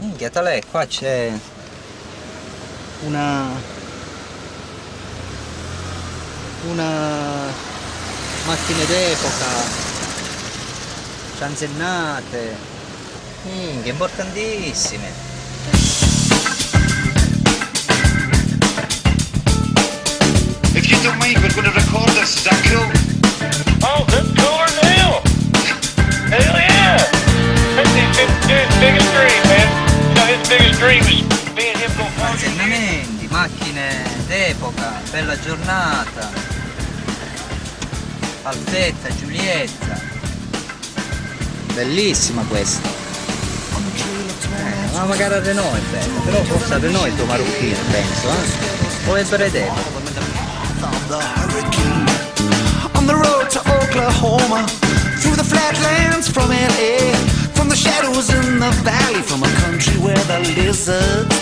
Minchia, tale, qua c'è una macchine d'epoca, canzennate, minchia, importantissime. If you don't mind, we're going to record this. Is that cool? Oh, that's cooler than hell. Hell yeah. That's his biggest dream, man. You know, his biggest dream is being him go party. Canzennamenti, macchine d'epoca, bella giornata, Alfetta, Giulietta, bellissima questa. Ma magari a Renault è bella, però forse a Renault è il tuo marocchino, penso, o è Bredemo. The hurricane on the road to Oklahoma, through the flatlands from LA, from the shadows in the valley, from a country where the lizards